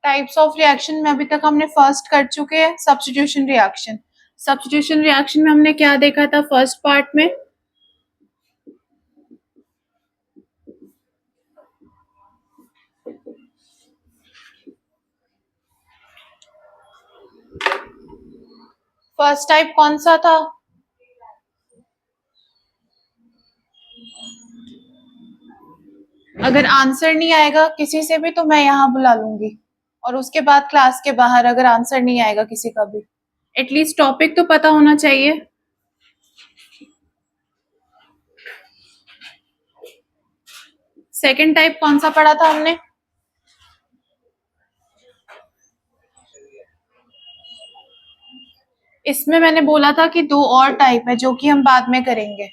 Types of reaction में अभी तक हमने फर्स्ट कर चुके हैं सब्स्टिट्यूशन रिएक्शन। सब्स्टिट्यूशन रिएक्शन में हमने क्या देखा था फर्स्ट पार्ट में? फर्स्ट टाइप कौन सा था? अगर आंसर नहीं आएगा किसी से भी तो मैं यहाँ बुला लूंगी, और उसके बाद क्लास के बाहर अगर आंसर नहीं आएगा किसी का भी, एटलीस्ट टॉपिक तो पता होना चाहिए। सेकंड टाइप कौन सा पढ़ा था हमने? इसमें मैंने बोला था कि दो और टाइप है जो कि हम बाद में करेंगे।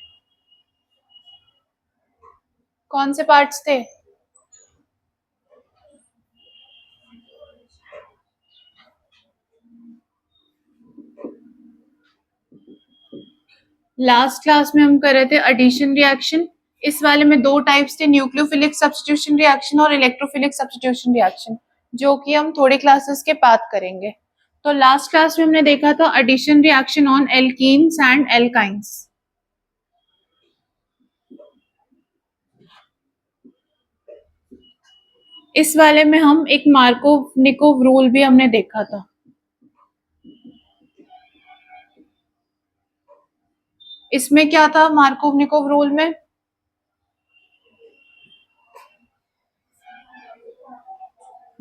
कौन से पार्ट्स थे? लास्ट क्लास में हम कर रहे थे एडिशन रिएक्शन। इस वाले में दो टाइप्स थे, न्यूक्लियोफिलिक सब्स्टिट्यूशन रिएक्शन और इलेक्ट्रोफिलिक सब्स्टिट्यूशन रिएक्शन, जो कि हम थोड़ी क्लासेस के बाद करेंगे। तो लास्ट क्लास में हमने देखा था addition reaction on alkenes and alkynes. इस वाले में हम एक मार्कोव-निकोव रूल भी हमने देखा था। इसमें क्या था मार्कोव-निकोव रूल में?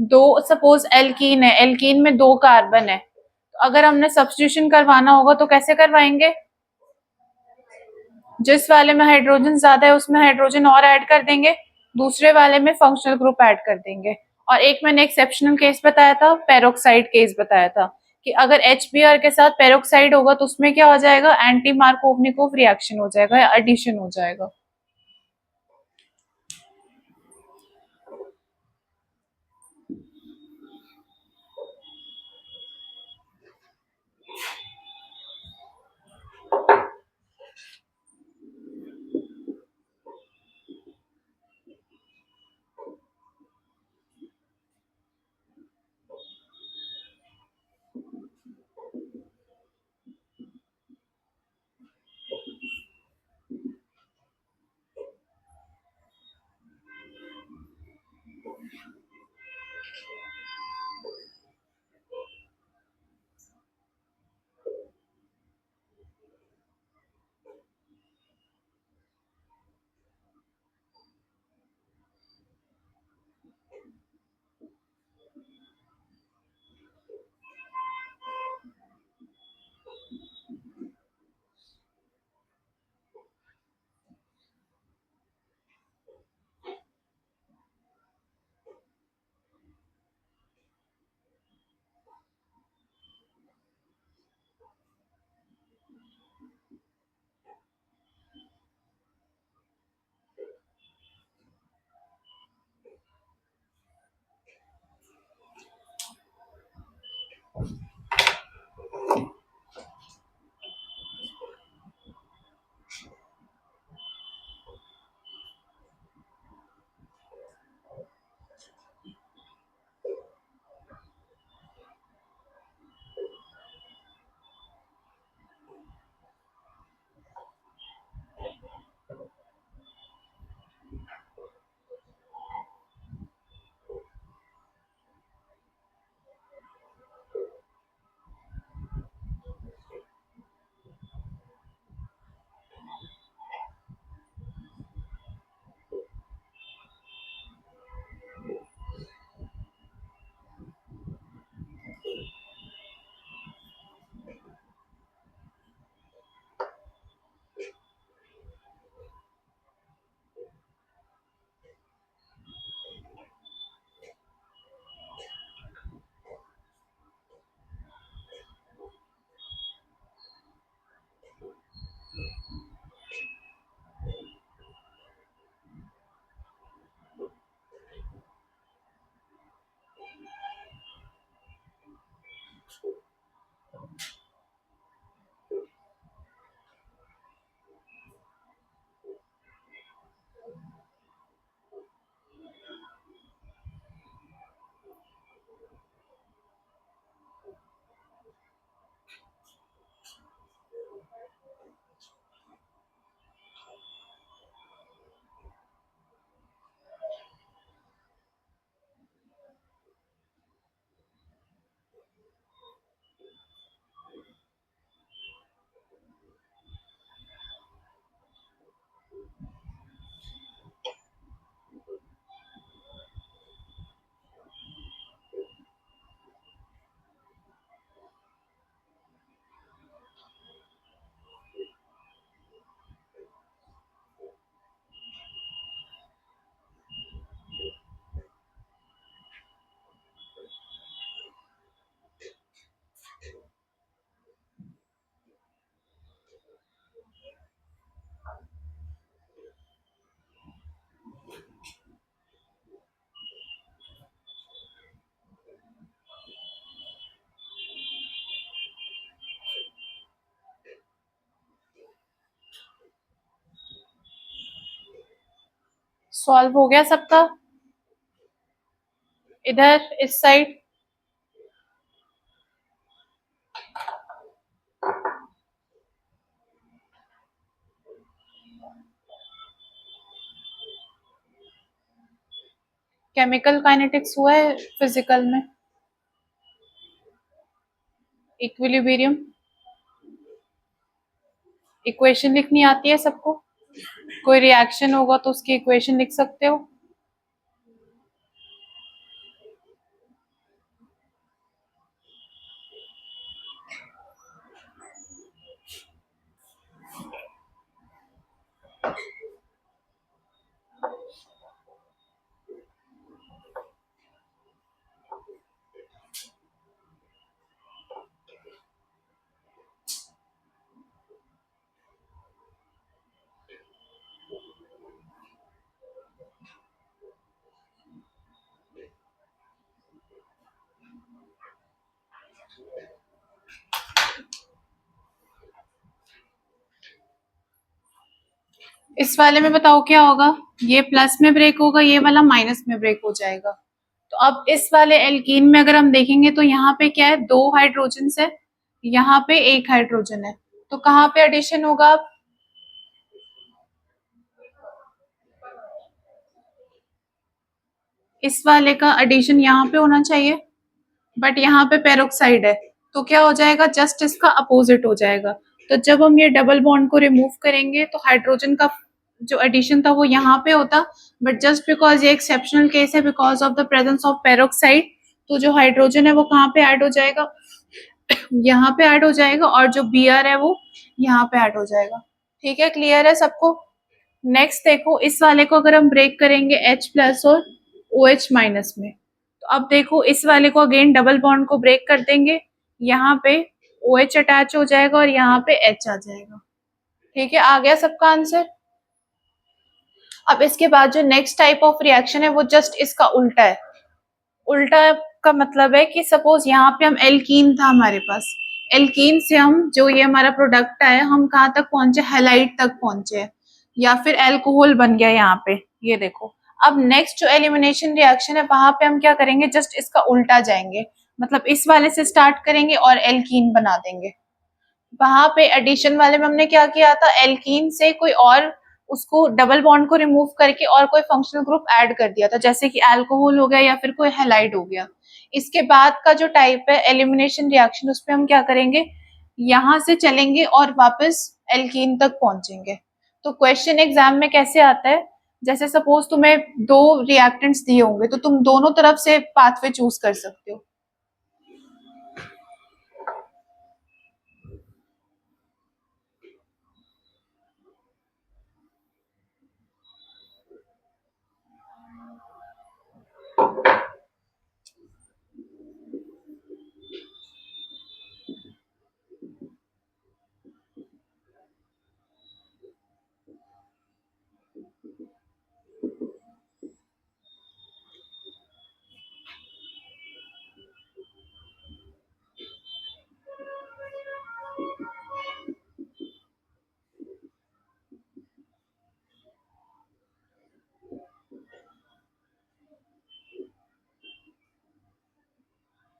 दो, सपोज एल्कीन है, एल्कीन में दो कार्बन है, तो अगर हमने सब्स्टिट्यूशन करवाना होगा तो कैसे करवाएंगे? जिस वाले में हाइड्रोजन ज्यादा है उसमें हाइड्रोजन और ऐड कर देंगे, दूसरे वाले में फंक्शनल ग्रुप ऐड कर देंगे। और एक मैंने एक्सेप्शनल केस बताया था, पेरोक्साइड केस बताया था, कि अगर HBr के साथ पेरोक्साइड होगा तो उसमें क्या हो जाएगा, एंटी मार्कोव-निकोव रिएक्शन हो जाएगा या एडिशन हो जाएगा। सॉल्व हो गया सबका? इधर इस साइड केमिकल काइनेटिक्स हुआ है फिजिकल में? इक्विलिब्रियम इक्वेशन लिखनी आती है सबको? कोई रिएक्शन होगा तो उसकी इक्वेशन लिख सकते हो? इस वाले में बताओ क्या होगा? ये प्लस में ब्रेक होगा, ये वाला माइनस में ब्रेक हो जाएगा। तो अब इस वाले एल्कीन में अगर हम देखेंगे तो यहाँ पे क्या है, 2 हाइड्रोजन है, यहाँ पे 1 हाइड्रोजन है, तो कहाँ पे एडिशन होगा? अब इस वाले का एडिशन यहाँ पे होना चाहिए, बट यहाँ पे पेरोक्साइड है, तो क्या हो जाएगा? जस्ट इसका अपोजिट हो जाएगा। तो जब हम ये डबल बॉन्ड को रिमूव करेंगे तो हाइड्रोजन का जो एडिशन था वो यहाँ पे होता, बट जस्ट बिकॉज ये एक्सेप्शनल केस है because of the presence of peroxide, तो जो हाइड्रोजन है वो कहाँ पे ऐड हो जाएगा? यहाँ पे ऐड हो जाएगा, और जो Br है वो यहाँ पे ऐड हो जाएगा। ठीक है, क्लियर है सबको? नेक्स्ट देखो, इस वाले को अगर हम ब्रेक करेंगे H प्लस और OH माइनस में, तो अब देखो इस वाले को अगेन डबल बॉन्ड को ब्रेक कर देंगे, यहाँ पे OH अटैच हो जाएगा और यहाँ पे H आ जाएगा। ठीक है, आ गया सबका आंसर? अब इसके बाद जो नेक्स्ट टाइप ऑफ रिएक्शन है वो जस्ट इसका उल्टा है। उल्टा का मतलब है कि सपोज यहाँ पे हम एल्कीन था हमारे पास, एल्कीन से हम जो ये हमारा प्रोडक्ट है हम कहाँ तक पहुंचे? हैलाइड तक पहुंचे, या फिर एल्कोहल बन गया यहाँ पे, ये देखो। अब नेक्स्ट जो एलिमिनेशन रिएक्शन है वहां पे हम क्या करेंगे? जस्ट इसका उल्टा जाएंगे, मतलब इस वाले से स्टार्ट करेंगे और एल्कीन बना देंगे। वहां पे एडिशन वाले में हमने क्या किया था? एल्कीन से कोई और उसको डबल बॉन्ड को रिमूव करके और कोई फंक्शनल ग्रुप ऐड कर दिया था, जैसे कि अल्कोहल हो गया या फिर कोई हैलाइड हो गया। इसके बाद का जो टाइप है एलिमिनेशन रिएक्शन, उसपे हम क्या करेंगे? यहाँ से चलेंगे और वापस एल्कीन तक पहुंचेंगे। तो क्वेश्चन एग्जाम में कैसे आता है, जैसे सपोज तुम्हें 2 रिएक्टेंट्स दिए होंगे तो तुम दोनों तरफ से पाथवे चूज कर सकते हो।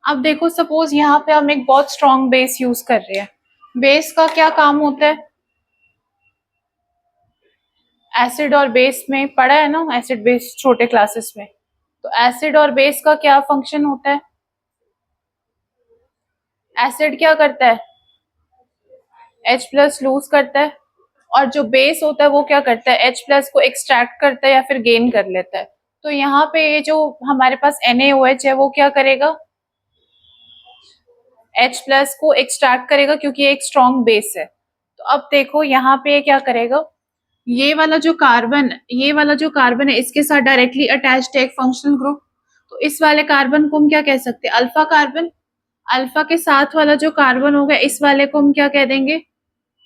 अब देखो सपोज यहाँ पे हम एक बहुत स्ट्रॉन्ग बेस यूज कर रहे हैं, बेस का क्या काम होता है? एसिड और बेस में पढ़ा है ना, एसिड बेस छोटे क्लासेस में। तो एसिड और बेस का क्या फंक्शन होता है? एसिड क्या करता है? H प्लस लूज करता है, और जो बेस होता है वो क्या करता है? H प्लस को एक्सट्रैक्ट करता है या फिर गेन कर लेता है। तो यहाँ पे ये जो हमारे पास NaOH है वो क्या करेगा? H प्लस को एक्सट्रैक्ट करेगा क्योंकि ये एक स्ट्रॉन्ग बेस है। तो अब देखो यहाँ पे ये क्या करेगा? ये वाला जो कार्बन है इसके साथ डायरेक्टली अटैच्ड है एक फंक्शनल ग्रुप, तो इस वाले कार्बन को हम क्या कह सकते हैं? Alpha carbon. अल्फा के साथ वाला जो कार्बन होगा इस वाले को हम क्या कह देंगे?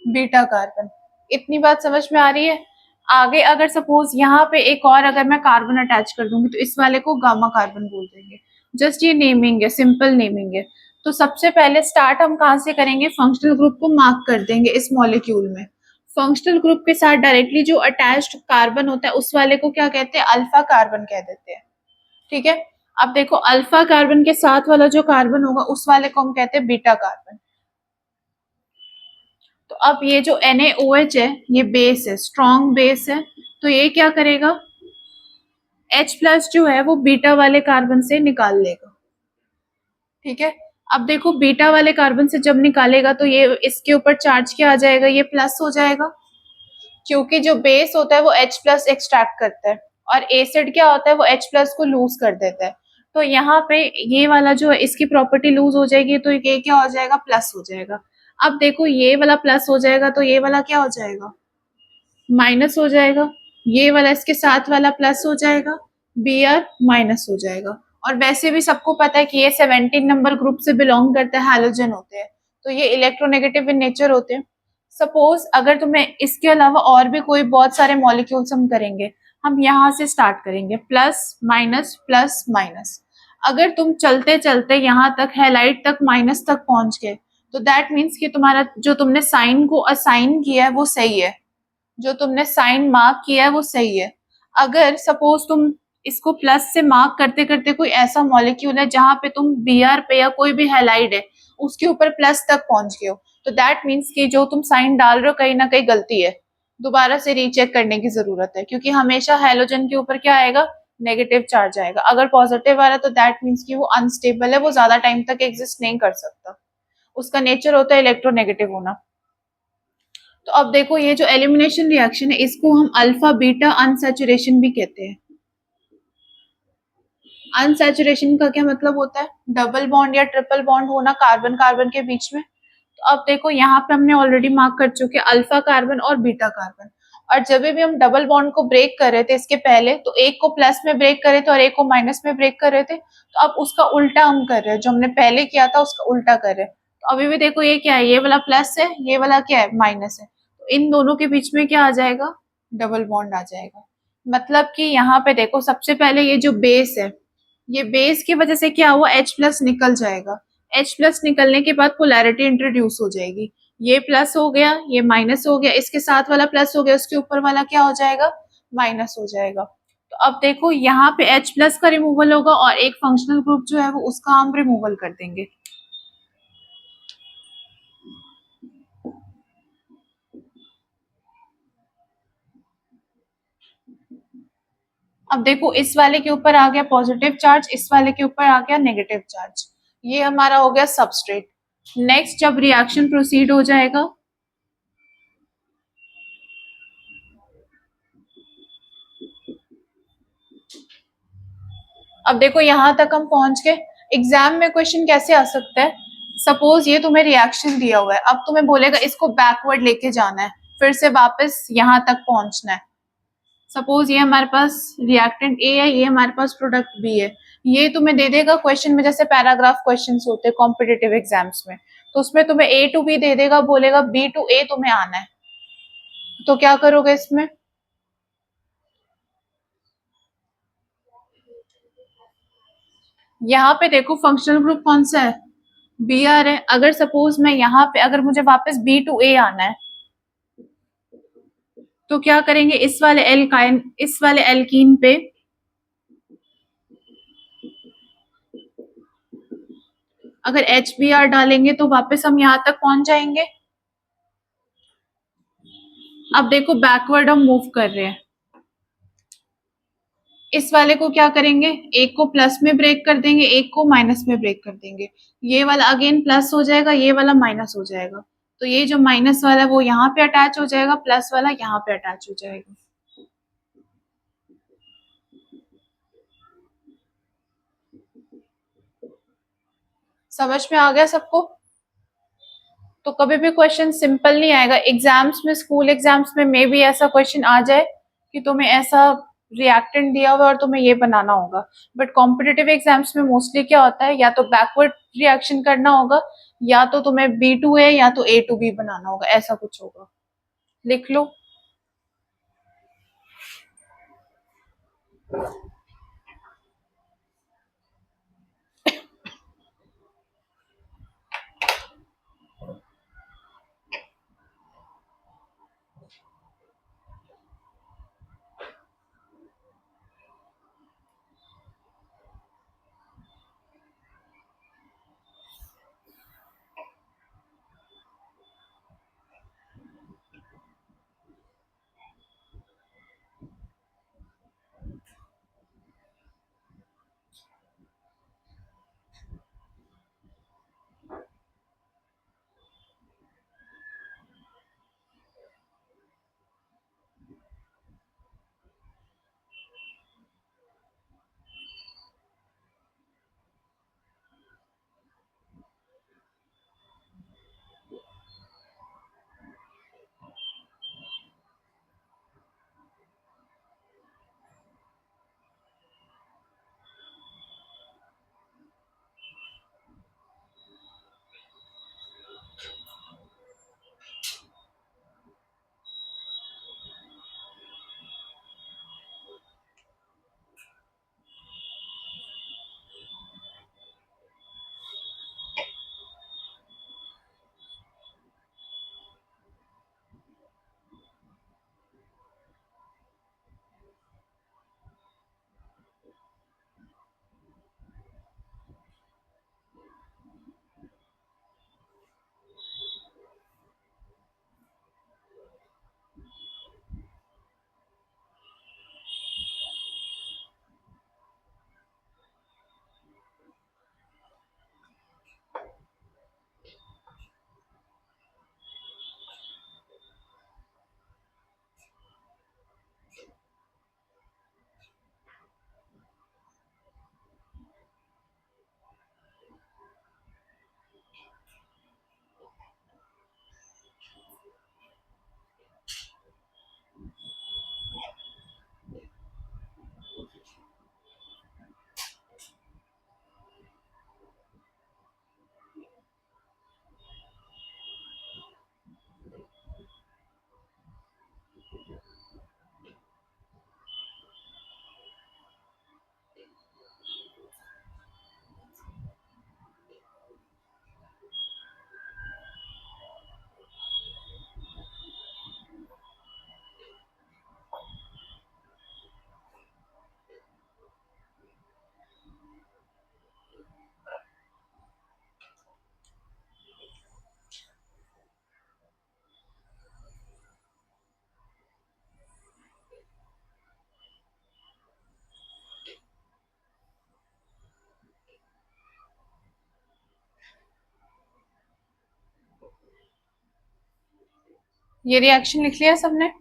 Beta carbon. इतनी बात समझ में आ रही है? आगे अगर सपोज यहाँ पे एक और अगर मैं कार्बन अटैच कर दूंगी तो इस वाले को गामा कार्बन बोल देंगे। जस्ट ये नेमिंग है, सिंपल नेमिंग है। तो सबसे पहले स्टार्ट हम कहाँ से करेंगे? फंक्शनल ग्रुप को मार्क कर देंगे इस मॉलिक्यूल में। फंक्शनल ग्रुप के साथ डायरेक्टली जो अटैच्ड कार्बन होता है उस वाले को क्या कहते हैं, अल्फा कार्बन कह देते हैं। ठीक है, अब देखो अल्फा कार्बन के साथ वाला जो कार्बन होगा उस वाले को हम कहते हैं बीटा कार्बन। तो अब ये जो NaOH है ये बेस है, स्ट्रॉन्ग बेस है, तो ये क्या करेगा, H प्लस जो है वो बीटा वाले कार्बन से निकाल लेगा। ठीक है, अब देखो बीटा वाले कार्बन से जब निकालेगा तो ये इसके ऊपर चार्ज क्या आ जाएगा, ये प्लस हो जाएगा, क्योंकि जो बेस होता है वो H प्लस एक्सट्रैक्ट करता है और एसिड क्या होता है वो H प्लस को लूज कर देता है। तो यहाँ पे ये वाला जो है इसकी प्रॉपर्टी लूज हो जाएगी, तो ये क्या हो जाएगा, प्लस हो जाएगा। अब देखो ये वाला प्लस हो जाएगा तो ये वाला क्या हो जाएगा, माइनस हो जाएगा, ये वाला इसके साथ वाला प्लस हो जाएगा, Br माइनस हो जाएगा। और वैसे भी सबको पता है कि ये 17 नंबर ग्रुप से बिलोंग करते हैं, हैलोजन होते हैं, तो ये इलेक्ट्रोनेगेटिव इन नेचर होते हैं। सपोज अगर तुम्हें इसके अलावा और भी कोई बहुत सारे मॉलिक्यूल्स हम करेंगे, हम यहाँ से स्टार्ट करेंगे प्लस माइनस। अगर तुम चलते चलते यहाँ तक हैलाइड तक माइनस तक पहुंच गए तो दैट मीन्स कि तुम्हारा जो तुमने साइन को असाइन किया है वो सही है, जो तुमने साइन मार्क किया है वो सही है। अगर सपोज तुम इसको प्लस से मार्क करते करते कोई ऐसा मॉलिक्यूल है जहां पे तुम Br पे या कोई भी हैलाइड है उसके ऊपर प्लस तक पहुंच गए हो, तो दैट मीन्स कि जो तुम साइन डाल रहे हो कहीं ना कहीं गलती है, दोबारा से रीचेक करने की जरूरत है, क्योंकि हमेशा हैलोजन के ऊपर क्या आएगा, नेगेटिव चार्ज आएगा। अगर पॉजिटिव आ रहा है तो दैट मीन्स कि वो अनस्टेबल है, वो ज्यादा टाइम तक एग्जिस्ट नहीं कर सकता, उसका नेचर होता है इलेक्ट्रोनेगेटिव होना। तो अब देखो ये जो एलिमिनेशन रिएक्शन है इसको हम अल्फा बीटा अनसैचुरेशन भी कहते हैं। अनसैचुरेशन का क्या मतलब होता है, डबल बॉन्ड या ट्रिपल बॉन्ड होना कार्बन कार्बन के बीच में। तो अब देखो यहाँ पे हमने ऑलरेडी मार्क कर चुके अल्फा कार्बन और बीटा कार्बन, और जब भी हम डबल बॉन्ड को ब्रेक कर रहे थे इसके पहले, तो एक को प्लस में ब्रेक कर रहे थे और एक को माइनस में ब्रेक कर रहे थे, तो अब उसका उल्टा हम कर रहे हैं, जो हमने पहले किया था उसका उल्टा कर रहे हैं। तो अभी भी देखो ये क्या है, ये वाला प्लस है, ये वाला क्या है, माइनस है, तो इन दोनों के बीच में क्या आ जाएगा, डबल बॉन्ड आ जाएगा। मतलब कि यहाँ पे देखो सबसे पहले ये जो बेस है, ये बेस की वजह से क्या हुआ, H प्लस निकल जाएगा, H प्लस निकलने के बाद पोलैरिटी इंट्रोड्यूस हो जाएगी, ये प्लस हो गया, ये माइनस हो गया, इसके साथ वाला प्लस हो गया, उसके ऊपर वाला क्या हो जाएगा, माइनस हो जाएगा। तो अब देखो यहाँ पे H प्लस का रिमूवल होगा और एक फंक्शनल ग्रुप जो है वो उसका हम रिमूवल कर देंगे। अब देखो इस वाले के ऊपर आ गया पॉजिटिव चार्ज, इस वाले के ऊपर आ गया नेगेटिव चार्ज, ये हमारा हो गया सबस्ट्रेट। नेक्स्ट जब रिएक्शन प्रोसीड हो जाएगा, अब देखो यहां तक हम पहुंच गए। एग्जाम में क्वेश्चन कैसे आ सकता है, सपोज ये तुम्हें रिएक्शन दिया हुआ है, अब तुम्हें बोलेगा इसको बैकवर्ड लेके जाना है, फिर से वापस यहाँ तक पहुंचना है। सपोज ये हमारे पास रिएक्टेंट ए है, ये हमारे पास प्रोडक्ट बी है, ये तुम्हें दे देगा क्वेश्चन में, जैसे पैराग्राफ क्वेश्चन होते हैं कॉम्पिटेटिव एग्जाम्स में, तो उसमें तुम्हें ए टू बी दे देगा, बोलेगा बी टू ए तुम्हें आना है, तो क्या करोगे इसमें, यहाँ पे देखो फंक्शनल ग्रुप कौन सा है, Br है। अगर सपोज मैं यहाँ पे अगर मुझे वापस B टू A आना है तो क्या करेंगे, इस वाले एल्काइन, इस वाले एल्कीन पे अगर HBr डालेंगे तो वापस हम यहाँ तक पहुंच जाएंगे। अब देखो बैकवर्ड हम मूव कर रहे हैं, इस वाले को क्या करेंगे, एक को प्लस में ब्रेक कर देंगे, एक को माइनस में ब्रेक कर देंगे, ये वाला अगेन प्लस हो जाएगा, ये वाला माइनस हो जाएगा, तो ये जो माइनस वाला है वो यहाँ पे अटैच हो जाएगा, प्लस वाला यहाँ पे अटैच हो जाएगा। समझ में आ गया सबको। तो कभी भी क्वेश्चन सिंपल नहीं आएगा एग्जाम्स में, स्कूल एग्जाम्स में मे भी ऐसा क्वेश्चन आ जाए कि तुम्हें ऐसा रिएक्टेंट दिया हुआ और तुम्हें ये बनाना होगा, बट कॉम्पिटेटिव एग्जाम्स में मोस्टली क्या होता है, या तो बैकवर्ड रिएक्शन करना होगा, या तो तुम्हें B2A या तो A to B बनाना होगा, ऐसा कुछ होगा, लिख लो। ये रिएक्शन लिख लिया सबने?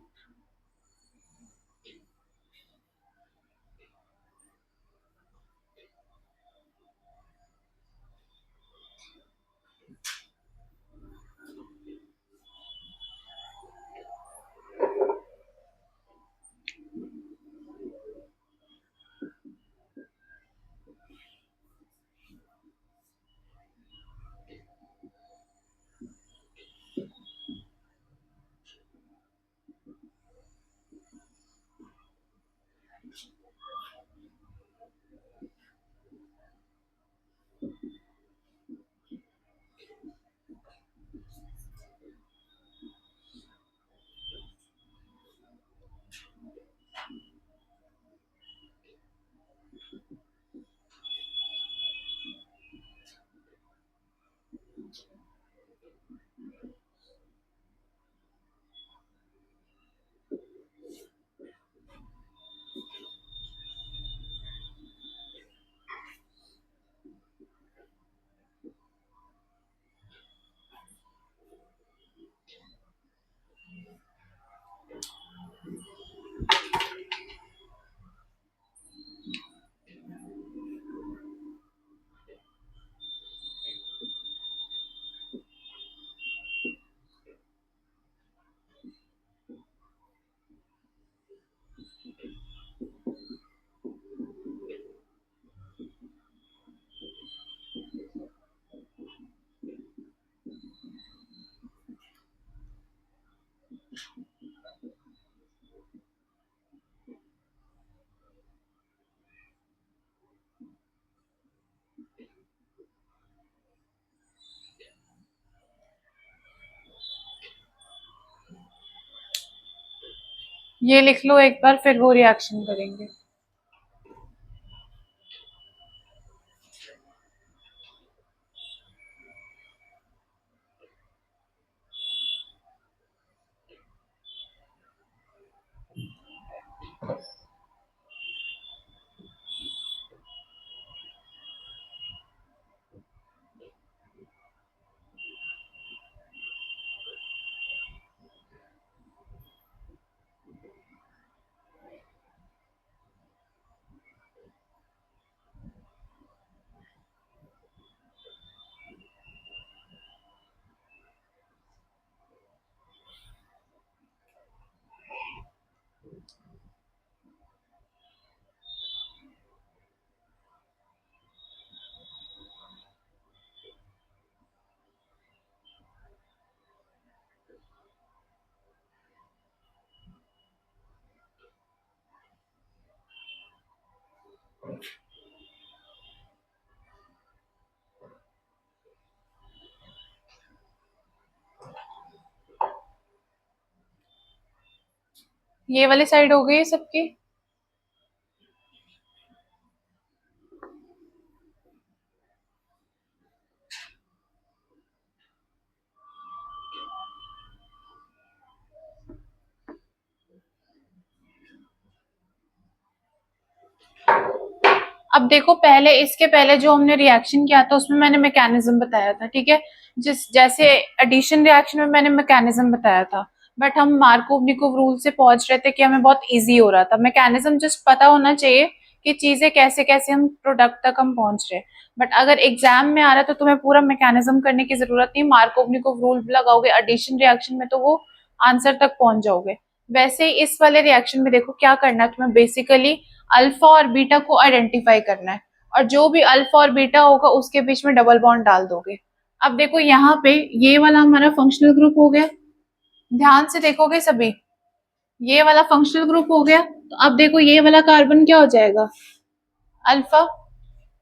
ये लिख लो एक बार, फिर वो रिएक्शन करेंगे। ये वाली साइड हो गई सबकी? अब देखो, पहले इसके पहले जो हमने रिएक्शन किया था उसमें मैंने मैकेनिज्म बताया था, ठीक है। जिस जैसे एडिशन रिएक्शन में मैंने मैकेनिज्म बताया था, बट हम मार्कोव-निकोव रूल से पहुंच रहे थे कि हमें बहुत इजी हो रहा था। मैकेनिज्म जस्ट पता होना चाहिए कि चीजें कैसे कैसे हम प्रोडक्ट तक हम पहुंच रहे। बट अगर एग्जाम में आ रहा है तो तुम्हें पूरा मैकेनिज्म करने की जरूरत नहीं, मार्कोव-निकोव रूल लगाओगे एडिशन रिएक्शन में तो वो आंसर तक पहुंच जाओगे। वैसे ही इस वाले रिएक्शन में देखो क्या करना है तुम्हें, बेसिकली अल्फा और बीटा को आइडेंटिफाई करना है, और जो भी अल्फा और बीटा होगा उसके बीच में डबल बॉन्ड डाल दोगे। अब देखो यहाँ पे ये वाला हमारा फंक्शनल ग्रुप हो गया, ध्यान से देखोगे सभी, ये वाला फंक्शनल ग्रुप हो गया। तो अब देखो ये वाला कार्बन क्या हो जाएगा, अल्फा।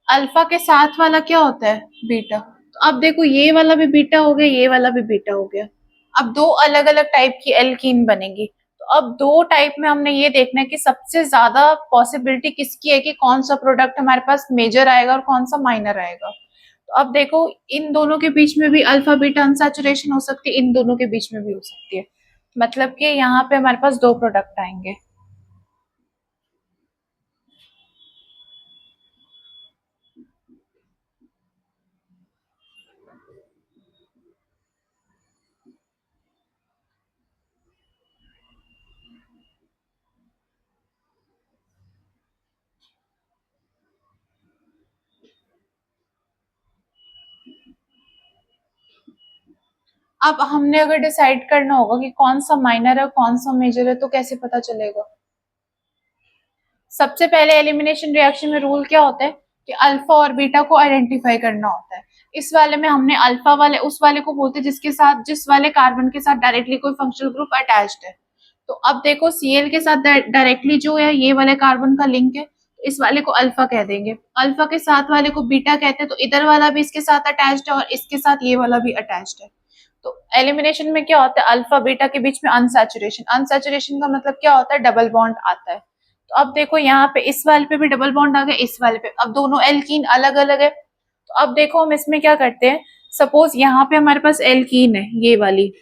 अल्फा के साथ वाला क्या होता है, बीटा। तो अब देखो ये वाला भी बीटा हो गया, ये वाला भी बीटा हो गया। अब दो अलग अलग टाइप की एल्कीन बनेगी। तो अब दो टाइप में हमने ये देखना है कि सबसे ज्यादा पॉसिबिलिटी किसकी है कि कौन सा प्रोडक्ट हमारे पास मेजर आएगा और कौन सा माइनर आएगा। तो अब देखो इन दोनों के बीच में भी अल्फा बीटा अनसैचुरेशन हो सकती है, इन दोनों के बीच में भी हो सकती है। मतलब कि यहाँ पे हमारे पास दो प्रोडक्ट आएंगे। अब हमने अगर डिसाइड करना होगा कि कौन सा माइनर है कौन सा मेजर है तो कैसे पता चलेगा? सबसे पहले एलिमिनेशन रिएक्शन में रूल क्या होता है कि अल्फा और बीटा को आइडेंटिफाई करना होता है। इस वाले में हमने अल्फा वाले उस वाले को बोलते हैं जिसके साथ जिस वाले कार्बन के साथ डायरेक्टली कोई फंक्शनल ग्रुप अटैच्ड है। तो अब देखो Cl के साथ डायरेक्टली जो है ये वाले कार्बन का लिंक है, तो इस वाले को अल्फा कह देंगे। अल्फा के साथ वाले को बीटा कहते हैं, तो इधर वाला भी इसके साथ अटैच्ड है और इसके साथ ये वाला भी अटैच्ड है। तो एलिमिनेशन में क्या होता है, अल्फा बीटा के बीच में अनसैचुरेशन। अनसैचुरेशन का मतलब क्या होता है, डबल बॉन्ड आता है। तो अब देखो यहाँ पे इस वाले पे भी डबल बॉन्ड आ गया, इस वाले पे। अब दोनों एल्कीन अलग अलग है, तो अब देखो हम इसमें क्या करते हैं। सपोज यहाँ पे हमारे पास एल्कीन है, ये वाली,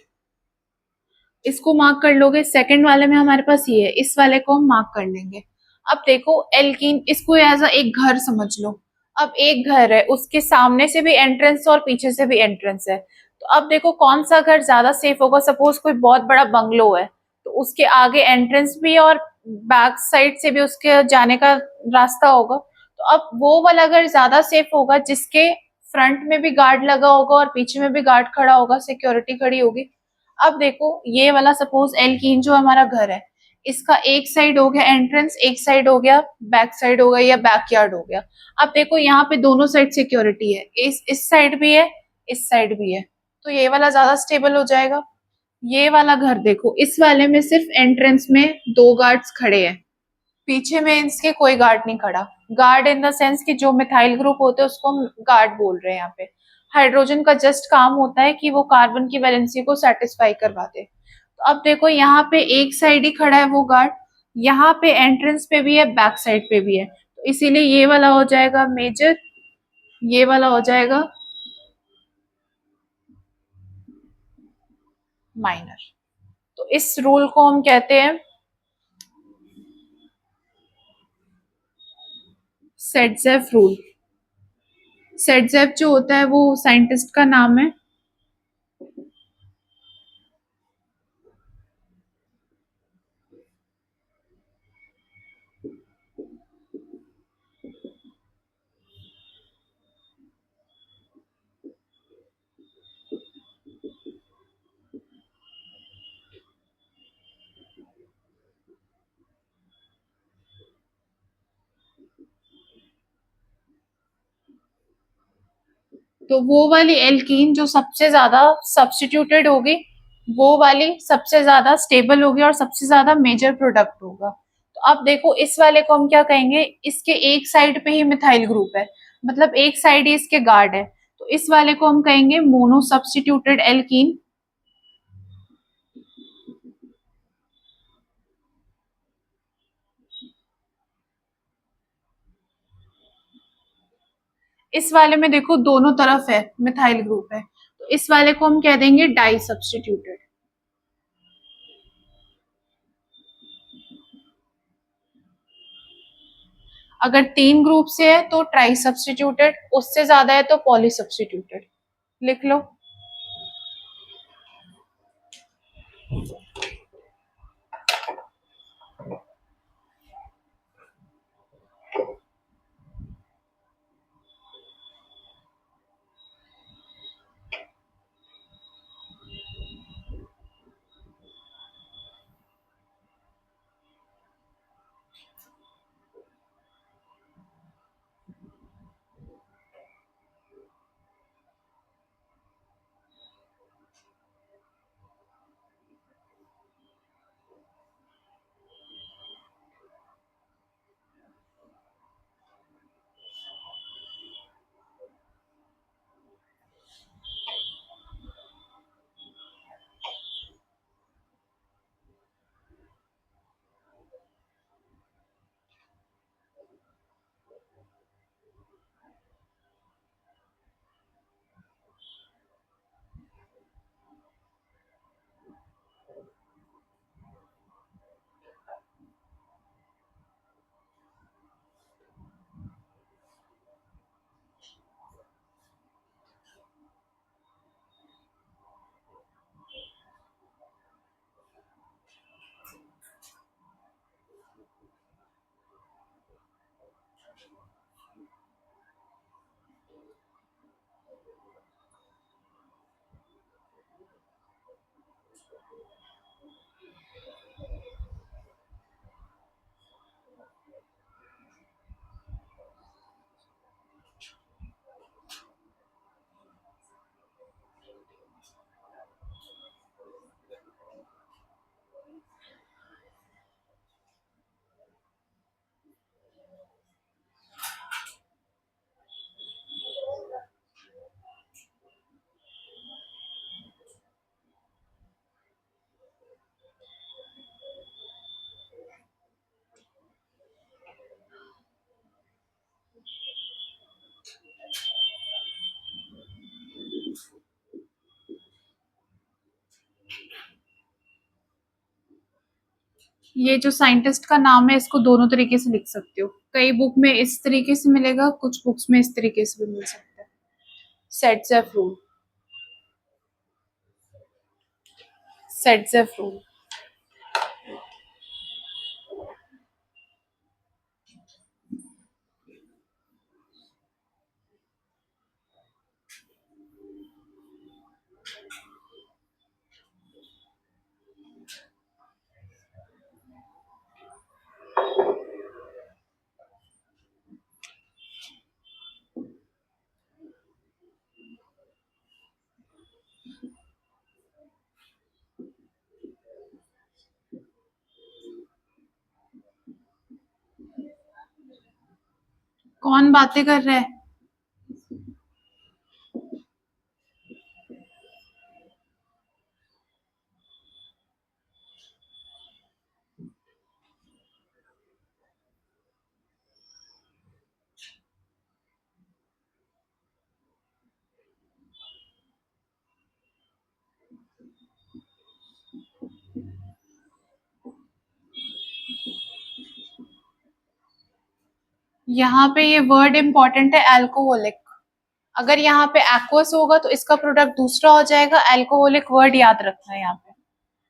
इसको मार्क कर लोगे। सेकंड वाले में हमारे पास ये है, इस वाले को हम मार्क कर लेंगे। अब देखो एल्कीन, इसको एज एक घर समझ लो। अब एक घर है, उसके सामने से भी एंट्रेंस और पीछे से भी एंट्रेंस है। तो अब देखो कौन सा घर ज्यादा सेफ होगा। सपोज कोई बहुत बड़ा बंगलो है, तो उसके आगे एंट्रेंस भी है और बैक साइड से भी उसके जाने का रास्ता होगा। तो अब वो वाला घर ज्यादा सेफ होगा जिसके फ्रंट में भी गार्ड लगा होगा और पीछे में भी गार्ड खड़ा होगा, सिक्योरिटी खड़ी होगी। अब देखो ये वाला सपोज एल्कीन जो हमारा घर है, इसका एक साइड हो गया एंट्रेंस, एक साइड हो गया बैक साइड हो गया या बैकयार्ड हो गया। अब देखो यहाँ पे दोनों साइड सिक्योरिटी है, इस साइड भी है, इस साइड भी है, तो ये वाला ज्यादा स्टेबल हो जाएगा। ये वाला घर देखो, इस वाले में सिर्फ एंट्रेंस में दो गार्ड्स खड़े हैं, पीछे में इसके कोई गार्ड नहीं खड़ा। गार्ड इन द सेंस कि जो मिथाइल ग्रुप होते हैं उसको हम गार्ड बोल रहे हैं यहाँ पे। हाइड्रोजन का जस्ट काम होता है कि वो कार्बन की वैलेंसी को सेटिस्फाई करवा दे। तो अब देखो यहाँ पे एक साइड ही खड़ा है वो गार्ड, यहाँ पे एंट्रेंस पे भी है, बैक साइड पे भी है, तो इसीलिए ये वाला हो जाएगा मेजर, ये वाला हो जाएगा माइनर। तो इस रूल को हम कहते हैं सेटजेफ रूल। सेटजेफ जो होता है वो साइंटिस्ट का नाम है। तो वो वाली एल्कीन जो सबसे ज्यादा सब्स्टिट्यूटेड होगी, वो वाली सबसे ज्यादा स्टेबल होगी और सबसे ज्यादा मेजर प्रोडक्ट होगा। तो अब देखो इस वाले को हम क्या कहेंगे, इसके एक साइड पे ही मिथाइल ग्रुप है, मतलब एक साइड ही इसके गार्ड है, तो इस वाले को हम कहेंगे मोनो सब्स्टिट्यूटेड एल्कीन। इस वाले में देखो दोनों तरफ है मिथाइल ग्रुप है, तो इस वाले को हम कह देंगे डाई सब्स्टिट्यूटेड। अगर तीन ग्रुप से है तो ट्राई सब्स्टिट्यूटेड, उससे ज्यादा है तो पॉली सब्स्टिट्यूटेड। लिख लो। ये जो साइंटिस्ट का नाम है इसको दोनों तरीके से लिख सकते हो। कई बुक में इस तरीके से मिलेगा, कुछ बुक्स में इस तरीके से भी मिल सकता है। सेट्जेफ रूल। सेट्जेफ रूल। कौन बातें कर रहा है? यहाँ पे ये वर्ड इंपॉर्टेंट है, अल्कोहलिक। अगर यहाँ पे एक्वस होगा तो इसका प्रोडक्ट दूसरा हो जाएगा। अल्कोहलिक वर्ड याद रखना है यहाँ पे।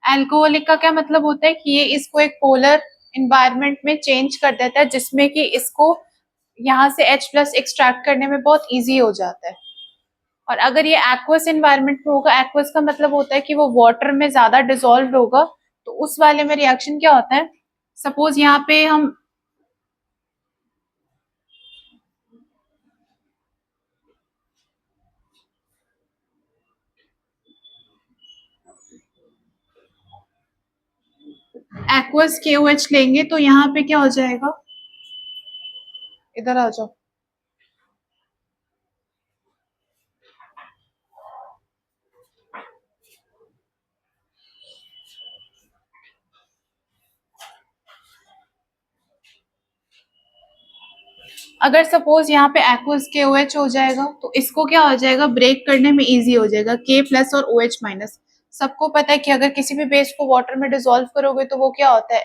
अल्कोहलिक का क्या मतलब होता है कि ये इसको एक पोलर इन्वायरमेंट में चेंज कर देता है, जिसमें कि इसको यहाँ से H+ एक्सट्रैक्ट करने में बहुत इजी हो जाता है। और अगर ये एक्वस इन्वायरमेंट में होगा, एक्वस का मतलब होता है कि वो वाटर में ज्यादा डिसॉल्व होगा, तो उस वाले में रिएक्शन क्या होता है, सपोज यहाँ पे हम एक्वस KOH लेंगे तो यहाँ पे क्या हो जाएगा, इधर आ जाओ। अगर सपोज यहाँ पे एक्वस KOH हो जाएगा तो इसको क्या हो जाएगा, ब्रेक करने में इजी हो जाएगा, K+ और OH-। सबको पता है कि अगर किसी भी बेस को वाटर में डिसॉल्व करोगे तो वो क्या होता है,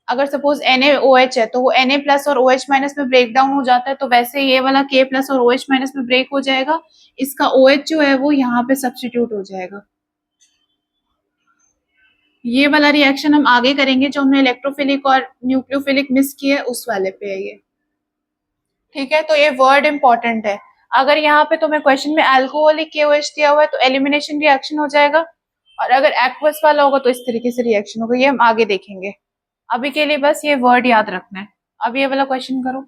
अगर सपोज NaOH है तो वो Na+ और OH- में ब्रेक डाउन हो जाता है, तो वैसे ये वाला K+ और OH- में ब्रेक हो जाएगा, इसका OH जो है वो यहाँ पे सब्सटीट्यूट हो जाएगा। ये वाला रिएक्शन हम आगे करेंगे, जो हमने इलेक्ट्रोफिलिक और न्यूक्लियोफिलिक मिस किया है उस वाले पे है ये। ठीक है, तो ये वर्ड इंपॉर्टेंट है। अगर यहाँ पे तुम्हें क्वेश्चन में अल्कोहलिक KOH दिया हुआ है तो एलिमिनेशन रिएक्शन हो जाएगा, और अगर एक्वस वाला होगा तो इस तरीके से रिएक्शन होगा, ये हम आगे देखेंगे। अभी के लिए बस ये वर्ड याद रखना है। अब ये वाला क्वेश्चन करो।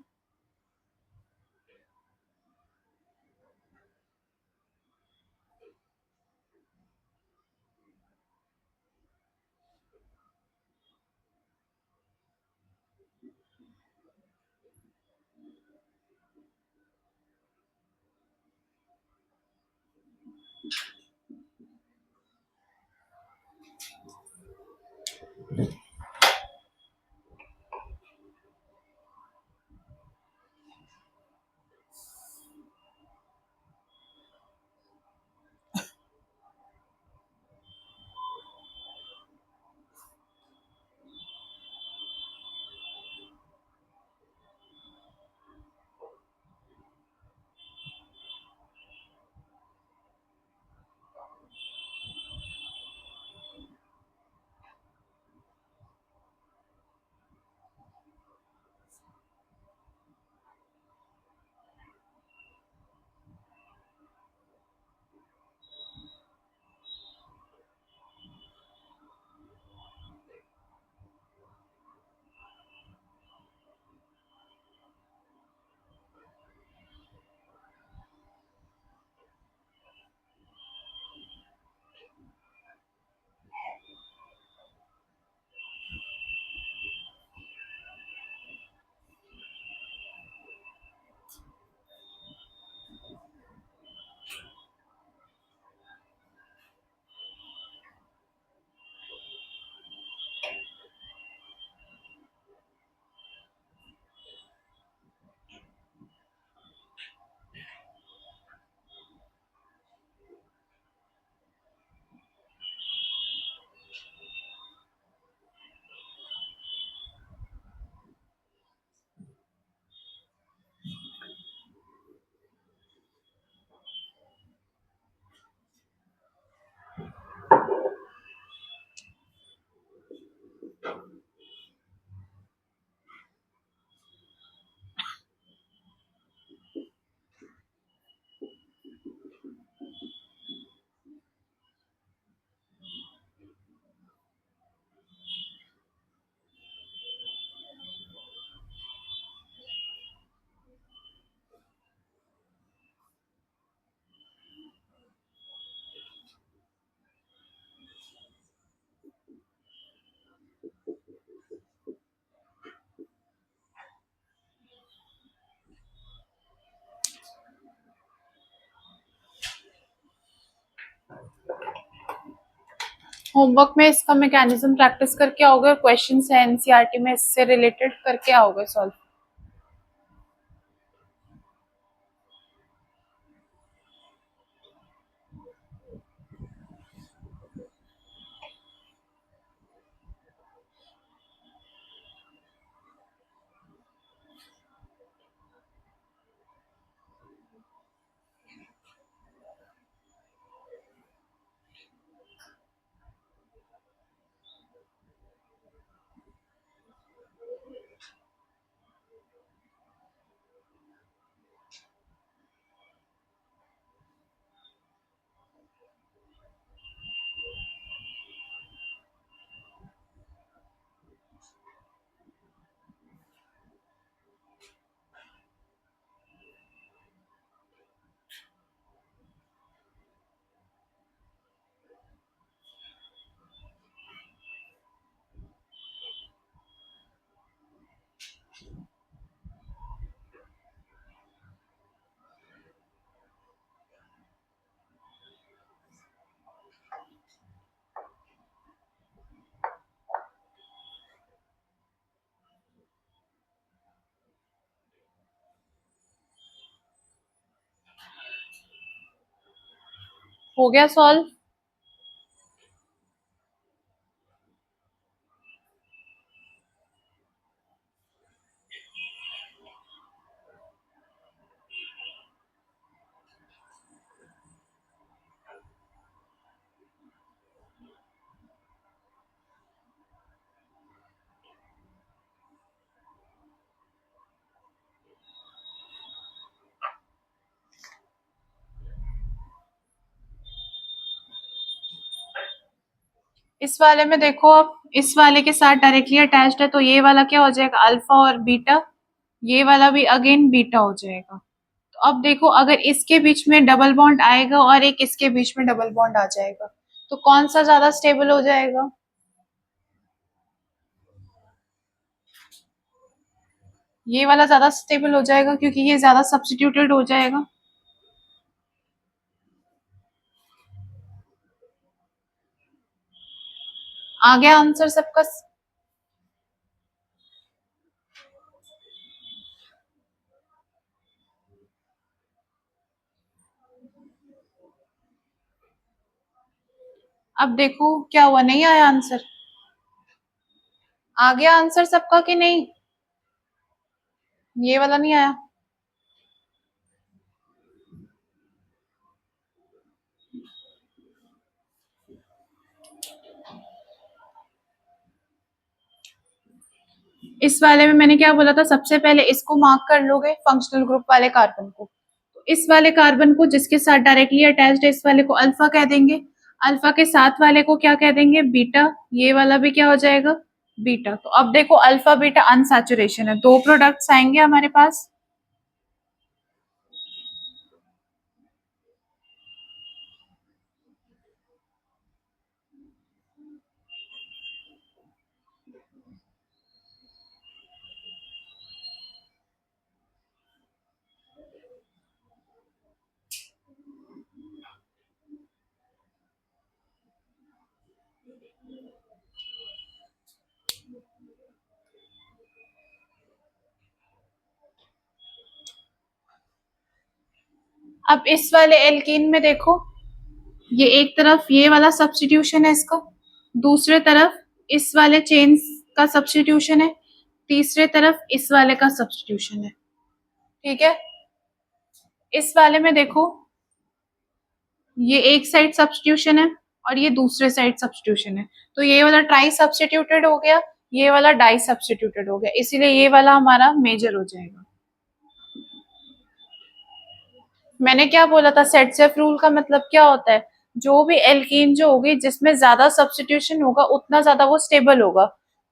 होमवर्क में इसका मैकेनिज्म प्रैक्टिस करके आओगे और क्वेश्चन है एनसीईआरटी में इससे रिलेटेड करके आओगे सॉल्व। हो गया सॉल्व। इस वाले में देखो अब इस वाले के साथ डायरेक्टली अटैच्ड है तो ये वाला क्या हो जाएगा अल्फा और बीटा, ये वाला भी अगेन बीटा हो जाएगा। तो अब देखो अगर इसके बीच में डबल बॉन्ड आएगा और एक इसके बीच में डबल बॉन्ड आ जाएगा तो कौन सा ज्यादा स्टेबल हो जाएगा? ये वाला ज्यादा स्टेबल हो जाएगा क्योंकि ये ज्यादा सब्स्टिट्यूटेड हो जाएगा। आ गया आंसर सबका? अब देखो क्या हुआ, नहीं आया आंसर? आ गया आंसर सबका कि नहीं? ये वाला नहीं आया? इस वाले में मैंने क्या बोला था, सबसे पहले इसको मार्क कर लोगे फंक्शनल ग्रुप वाले कार्बन को। तो इस वाले कार्बन को जिसके साथ डायरेक्टली अटैच्ड है इस वाले को अल्फा कह देंगे, अल्फा के साथ वाले को क्या कह देंगे बीटा, ये वाला भी क्या हो जाएगा बीटा। तो अब देखो अल्फा बीटा अनसैचुरेशन है, दो प्रोडक्ट्स आएंगे हमारे पास। अब इस वाले एल्कीन में देखो ये एक तरफ ये वाला सब्स्टिट्यूशन है इसका, दूसरे तरफ इस वाले चेन का सब्स्टिट्यूशन है, तीसरे तरफ इस वाले का सब्स्टिट्यूशन है। ठीक है, इस वाले में देखो ये एक साइड सब्स्टिट्यूशन है और ये दूसरे साइड सब्स्टिट्यूशन है, तो ये वाला ट्राई सब्स्टिट्यूटेड हो गया, ये वाला डाई सब्स्टिट्यूटेड हो गया, इसीलिए ये वाला हमारा मेजर हो जाएगा। मैंने क्या बोला था, सेट सेफ रूल का मतलब क्या होता है, जो भी एल्कीन जो होगी जिसमें ज्यादा सब्स्टिट्यूशन होगा उतना ज्यादा वो स्टेबल होगा।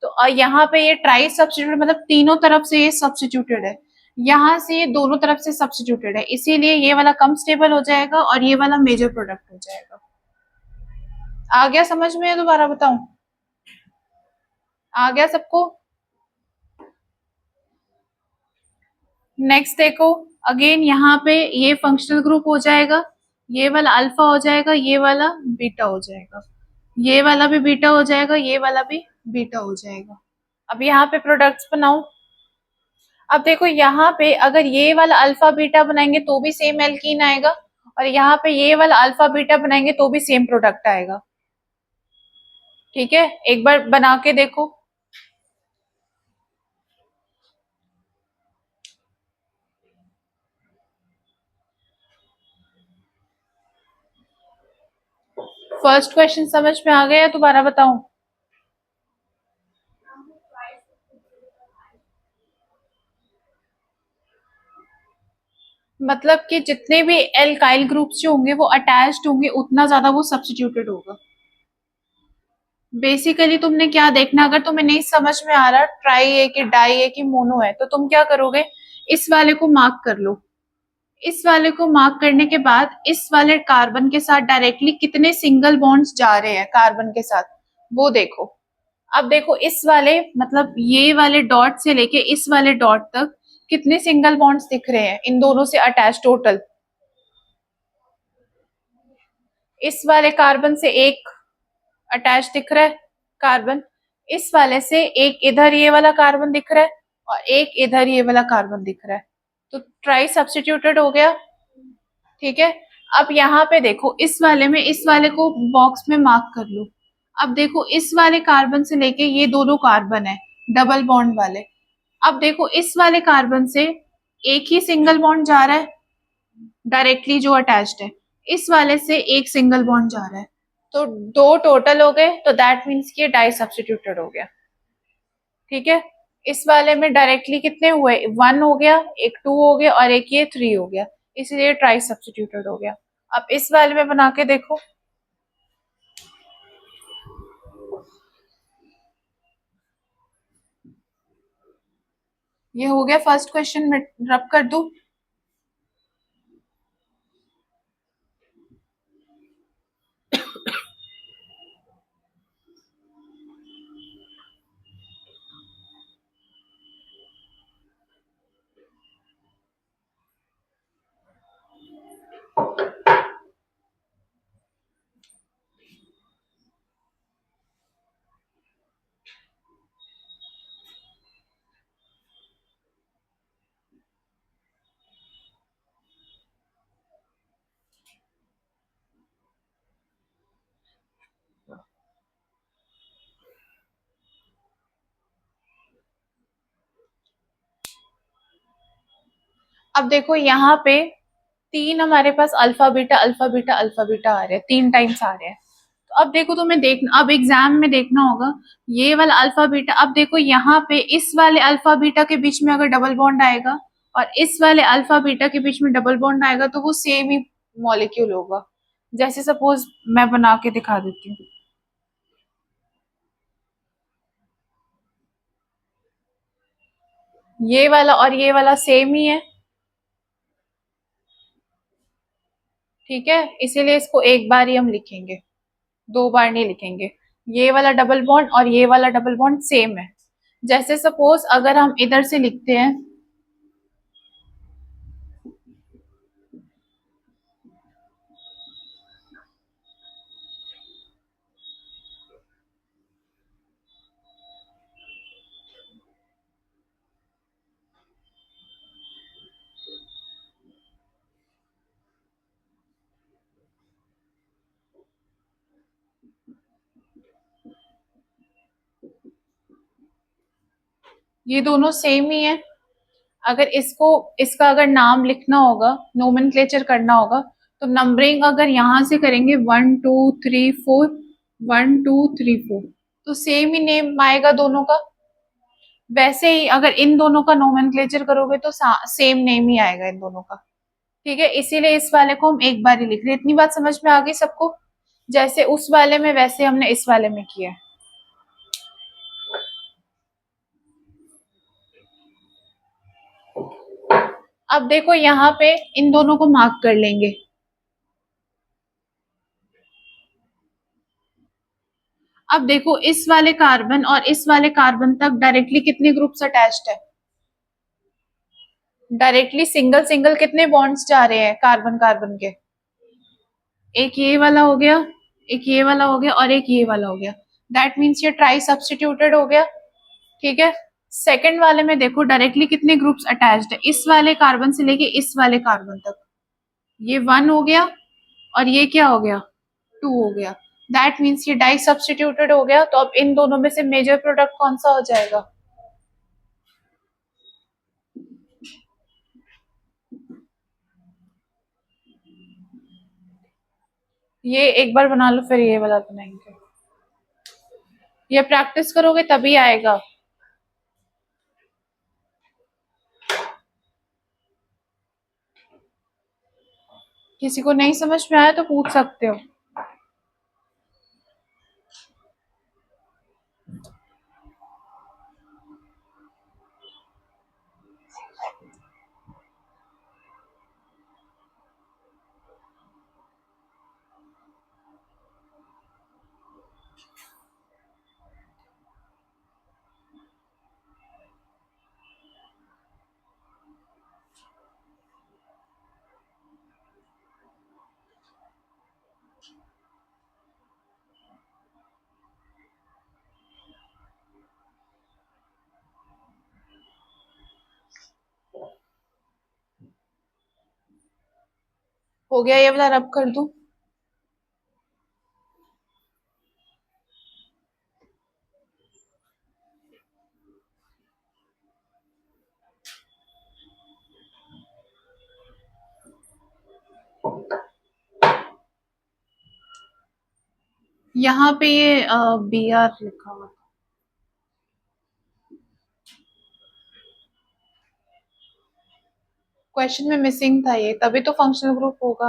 तो यहाँ पे ये ट्राई सब्स्टिट्यूटेड मतलब तीनों तरफ से ये सब्स्टिट्यूटेड है, यहाँ से ये दोनों तरफ से सब्स्टिट्यूटेड है, इसीलिए ये वाला कम स्टेबल हो जाएगा और ये वाला मेजर प्रोडक्ट हो जाएगा। आ गया समझ में? दोबारा बताऊं? आ गया सबको? नेक्स्ट देखो अगेन यहाँ पे ये फंक्शनल ग्रुप हो जाएगा, ये वाला अल्फा हो जाएगा, ये वाला बीटा हो जाएगा। ये वाला भी बीटा हो जाएगा, ये वाला भी बीटा हो जाएगा। अब यहाँ पे प्रोडक्ट्स बनाओ। अब देखो यहाँ पे अगर ये वाला अल्फा बीटा बनाएंगे तो भी सेम एल्कीन आएगा, और यहाँ पे ये वाला अल्फा बीटा बनाएंगे तो भी सेम प्रोडक्ट आएगा। ठीक है, एक बार बना के देखो। फर्स्ट क्वेश्चन समझ में आ गया या दोबारा बताऊं? मतलब कि जितने भी एल्काइल ग्रुप्स जो होंगे वो अटैच्ड होंगे, उतना ज्यादा वो सब्स्टिट्यूटेड होगा। बेसिकली तुमने क्या देखना, अगर तुम्हें नहीं समझ में आ रहा ट्राई है कि डाई है कि मोनो है, तो तुम क्या करोगे, इस वाले को मार्क कर लो। इस वाले को मार्क करने के बाद इस वाले कार्बन के साथ डायरेक्टली कितने सिंगल बॉन्ड्स जा रहे हैं कार्बन के साथ, वो देखो। अब देखो इस वाले मतलब ये वाले डॉट से लेके इस वाले डॉट तक कितने सिंगल बॉन्ड्स दिख रहे हैं इन दोनों से अटैच टोटल। इस वाले कार्बन से एक अटैच दिख रहा है कार्बन, इस वाले से एक इधर ये वाला कार्बन दिख रहा है, और एक इधर ये वाला कार्बन दिख रहा है। तो ट्राई सब्स्टिट्यूटेड हो गया। ठीक है, अब यहाँ पे देखो इस वाले में इस वाले को बॉक्स में मार्क कर लो। अब देखो इस वाले कार्बन से लेके ये दोनों कार्बन है डबल बॉन्ड वाले। अब देखो इस वाले कार्बन से एक ही सिंगल बॉन्ड जा रहा है डायरेक्टली जो अटैच्ड है, इस वाले से एक सिंगल बॉन्ड जा रहा है, तो दो टोटल हो गए, तो दैट मीन्स कि ये डाई सब्स्टिट्यूटेड हो गया। ठीक है, इस वाले में डायरेक्टली कितने हुए, 1 हो गया, एक 2 हो गया और एक ये 3 हो गया, इसलिए ट्राई सब्स्टिट्यूटेड हो गया। अब इस वाले में बना के देखो। ये हो गया फर्स्ट क्वेश्चन, में रब कर दूं। अब देखो यहाँ पे तीन हमारे पास alpha beta alpha beta alpha beta आ रहे हैं, 3 टाइम्स आ रहे हैं। तो अब देखो तुम्हें देखना, अब एग्जाम में देखना होगा ये वाला अल्फा बीटा। अब देखो यहाँ पे इस वाले अल्फा बीटा के बीच में अगर डबल बॉन्ड आएगा और इस वाले अल्फा बीटा के बीच में डबल बॉन्ड आएगा तो वो सेम ही मॉलिक्यूल होगा। जैसे सपोज मैं बना के दिखा देती हूँ, ये वाला और ये वाला सेम ही है। ठीक है, इसीलिए इसको एक बार ही हम लिखेंगे, 2 बार नहीं लिखेंगे। ये वाला डबल बॉन्ड और ये वाला डबल बॉन्ड सेम है। जैसे सपोज अगर हम इधर से लिखते हैं, ये दोनों सेम ही है। अगर इसको इसका अगर नाम लिखना होगा, नोमेनक्लेचर करना होगा, तो नंबरिंग अगर यहाँ से करेंगे 1 2 3 4 1 2 3 4, तो सेम ही नेम आएगा दोनों का। वैसे ही अगर इन दोनों का नोमेनक्लेचर करोगे तो सेम नेम ही आएगा इन दोनों का। ठीक है, इसीलिए इस वाले को हम एक बार ही लिख रहे हैं। इतनी बात समझ में आ गई सबको? जैसे उस वाले में वैसे हमने इस वाले में किया है। अब देखो यहाँ पे इन दोनों को मार्क कर लेंगे। अब देखो इस वाले कार्बन और इस वाले कार्बन तक डायरेक्टली कितने ग्रुप्स अटैच्ड है, डायरेक्टली सिंगल सिंगल कितने बॉन्ड्स जा रहे हैं कार्बन कार्बन के, एक ये वाला हो गया, एक ये वाला हो गया और एक ये वाला हो गया, दैट मीन्स ये ट्राई सब्स्टिट्यूटेड हो गया। ठीक है, सेकंड वाले में देखो डायरेक्टली कितने ग्रुप्स अटैच्ड है, इस वाले कार्बन से लेके इस वाले कार्बन तक, ये 1 हो गया और ये क्या हो गया 2 हो गया, दैट मीन्स ये डाई सब्स्टिट्यूटेड हो गया। तो अब इन दोनों में से मेजर प्रोडक्ट कौन सा हो जाएगा? ये एक बार बना लो फिर ये वाला बनाएंगे, ये प्रैक्टिस करोगे तभी आएगा। किसी को नहीं समझ में आया तो पूछ सकते हो। हो गया, ये वाला रब कर दूं? यहाँ पे ये बी आर लिखा हुआ, क्वेश्चन में मिसिंग था ये, तभी तो फंक्शनल ग्रुप होगा।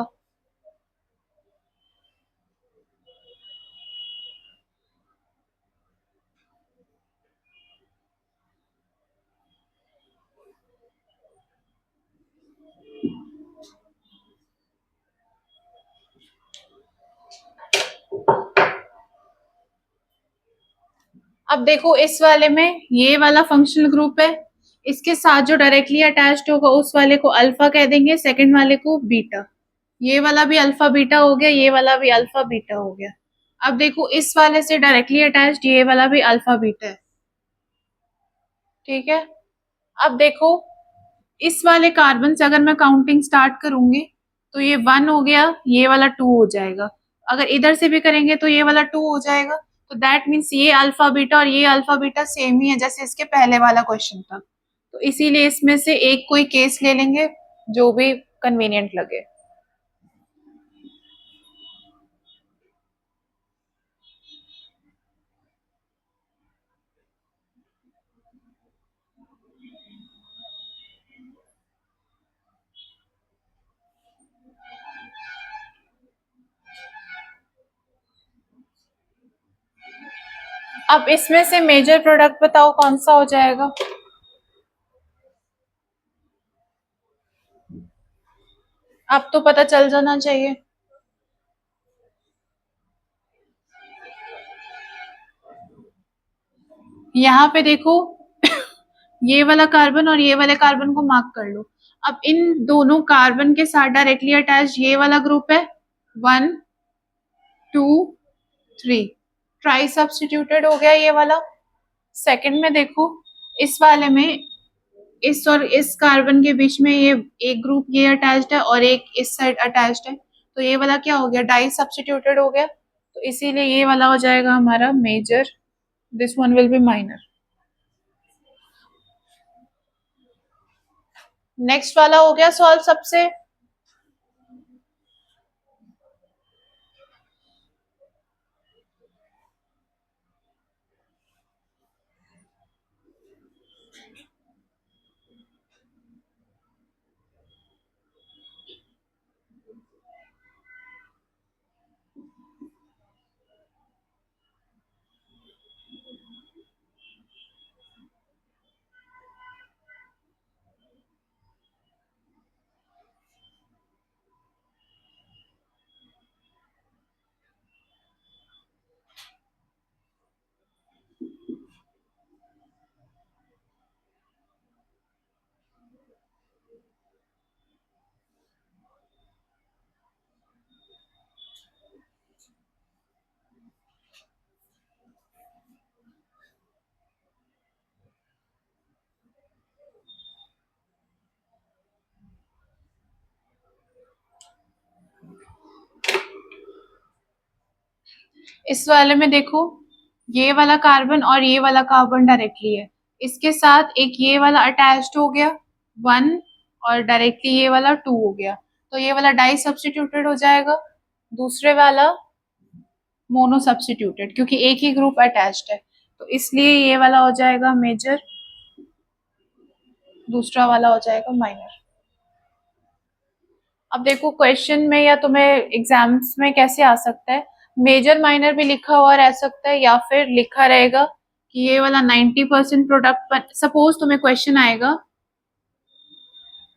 अब देखो इस वाले में ये वाला फंक्शनल ग्रुप है, इसके साथ जो डायरेक्टली अटैच्ड होगा उस वाले को अल्फा कह देंगे, सेकंड वाले को बीटा। ये वाला भी अल्फा बीटा हो गया, ये वाला भी अल्फा बीटा हो गया। अब देखो इस वाले से डायरेक्टली अटैच्ड ये वाला भी अल्फा बीटा है। ठीक है, अब देखो इस वाले कार्बन से अगर मैं काउंटिंग स्टार्ट करूंगी तो ये 1 हो गया, ये वाला 2 हो जाएगा। अगर इधर से भी करेंगे तो ये वाला 2 हो जाएगा। तो दैट मीन्स ये अल्फा बीटा और ये अल्फा बीटा सेम ही है जैसे इसके पहले वाला क्वेश्चन था। तो इसीलिए इसमें से एक कोई केस ले लेंगे जो भी कन्वीनियंट लगे। अब इसमें से मेजर प्रोडक्ट बताओ कौन सा हो जाएगा? अब तो पता चल जाना चाहिए। यहाँ पे देखो ये वाला कार्बन और ये वाले कार्बन को मार्क कर लो। अब इन दोनों कार्बन के साथ डायरेक्टली अटैच ये वाला ग्रुप है 1 2 3, ट्राई सब्स्टिट्यूटेड हो गया ये वाला। सेकंड में देखो इस वाले में इस और इस कार्बन के बीच में ये एक ग्रुप ये अटैच्ड है और एक इस साइड अटैच्ड है, तो ये वाला क्या हो गया डाई सब्स्टिट्यूटेड हो गया। तो इसीलिए ये वाला हो जाएगा हमारा major, this one will be minor. Next वाला हो गया सॉल्व सबसे। इस वाले में देखो, ये वाला कार्बन और ये वाला कार्बन डायरेक्टली है, इसके साथ एक ये वाला अटैच्ड हो गया 1, और डायरेक्टली ये वाला 2 हो गया, तो ये वाला डाई सब्स्टिट्यूटेड हो जाएगा, दूसरे वाला मोनो सब्स्टिट्यूटेड, क्योंकि एक ही ग्रुप अटैच्ड है, तो इसलिए ये वाला हो जाएगा मेजर, दूसरा वाला हो जाएगा माइनर। अब देखो क्वेश्चन में या तुम्हें एग्जाम्स में कैसे आ सकता है, मेजर माइनर भी लिखा हुआ रह सकता है, या फिर लिखा रहेगा कि ये वाला 90% प्रोडक्ट पर, सपोज तुम्हें क्वेश्चन आएगा,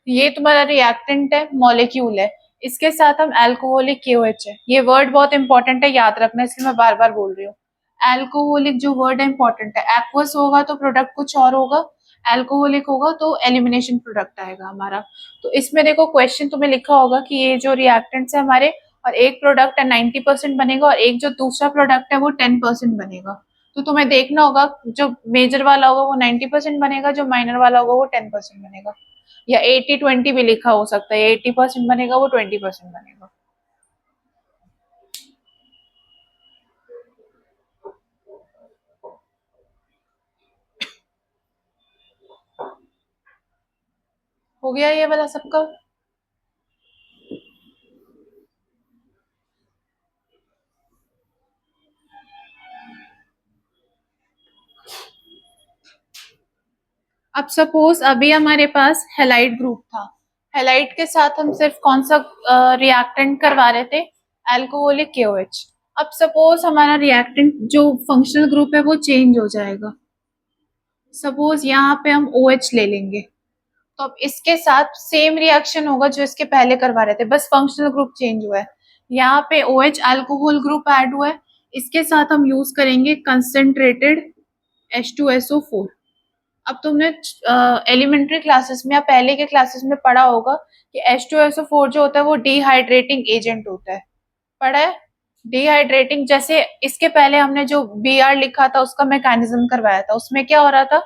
ये तुम्हारा रिएक्टेंट है, मॉलिक्यूल है, इसके साथ हम अल्कोहलिक KOH है, ये वर्ड बहुत इंपॉर्टेंट है, याद रखना, इसलिए मैं बार बार बोल रही हूँ। अल्कोहलिक जो वर्ड है इंपॉर्टेंट है, एक्वस होगा तो प्रोडक्ट कुछ और होगा, अल्कोहलिक होगा तो एलिमिनेशन प्रोडक्ट आएगा हमारा। तो इसमें देखो क्वेश्चन तुम्हें लिखा होगा कि ये जो रिएक्टेंट्स है हमारे, और एक प्रोडक्ट है 90% बनेगा, और एक जो दूसरा प्रोडक्ट है वो 10% बनेगा, तो तुम्हें देखना होगा जो मेजर वाला होगा वो 90% बनेगा, जो माइनर वाला होगा वो 10% बनेगा, या 80-20 भी लिखा हो सकता है, 80% बनेगा वो 20% बनेगा। हो गया ये वाला सबका। अब सपोज अभी हमारे पास हेलाइड ग्रुप था, हेलाइड के साथ हम सिर्फ कौन सा रिएक्टेंट करवा रहे थे, अल्कोहलिक KOH। अब सपोज हमारा रिएक्टेंट जो फंक्शनल ग्रुप है वो चेंज हो जाएगा, सपोज यहाँ पे हम OH ले लेंगे, तो अब इसके साथ सेम रिएक्शन होगा जो इसके पहले करवा रहे थे, बस फंक्शनल ग्रुप चेंज हुआ है, यहाँ पे OH अल्कोहल ग्रुप ऐड हुआ है, इसके साथ हम यूज करेंगे कंसंट्रेटेड H2SO4। अब तुमने एलिमेंट्री क्लासेस में या पहले के क्लासेस में पढ़ा होगा कि H2SO4 जो होता है वो डिहाइड्रेटिंग एजेंट होता है, पढ़ा है? डिहाइड्रेटिंग, जैसे इसके पहले हमने जो Br लिखा था उसका मैकेनिज्म करवाया था, उसमें क्या हो रहा था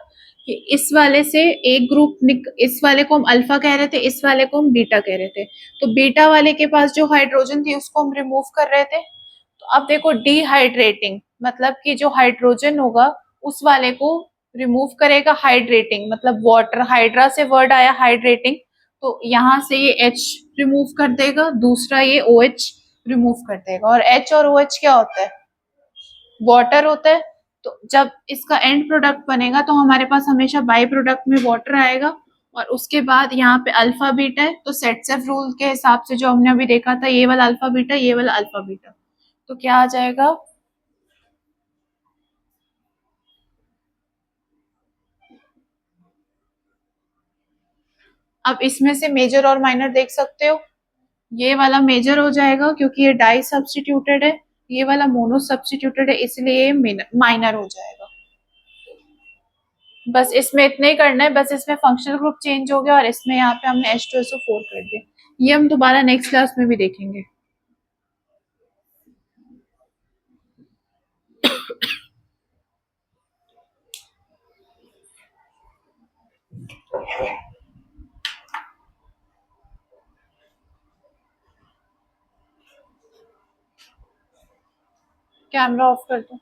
कि इस वाले से एक ग्रुप, इस वाले को हम अल्फा कह रहे थे, इस वाले को हम बीटा कह रहे थे, तो बीटा वाले के पास जो हाइड्रोजन थी उसको हम रिमूव कर रहे थे, तो अब देखो डिहाइड्रेटिंग मतलब कि जो हाइड्रोजन होगा उस वाले को रिमूव करेगा, हाइड्रेटिंग मतलब वाटर, हाइड्रा से वर्ड आया हाइड्रेटिंग, तो यहाँ से ये H रिमूव कर देगा, दूसरा ये OH रिमूव कर देगा, और H और OH क्या होता है, वाटर होता है, तो जब इसका एंड प्रोडक्ट बनेगा तो हमारे पास हमेशा बाई प्रोडक्ट में वाटर आएगा, और उसके बाद यहाँ पे अल्फा बीटा है, तो सेट्सफ रूल के हिसाब से जो हमने अभी देखा था, ये वाला अल्फा बीटा, ये वाला अल्फा बीटा, तो क्या आ जाएगा, अब इसमें से मेजर और माइनर देख सकते हो, ये वाला मेजर हो जाएगा क्योंकि ये डाई सब्स्टिट्यूटेड है, ये वाला मोनो सब्स्टिट्यूटेड है, इसलिए ये माइनर हो जाएगा। बस इसमें इतना ही करना है, बस इसमें फंक्शनल ग्रुप चेंज हो गया और इसमें यहाँ पे हमने H2SO4 कर दिया, ये हम दोबारा नेक्स्ट क्लास में भी देखेंगे। कैमरा ऑफ कर दो।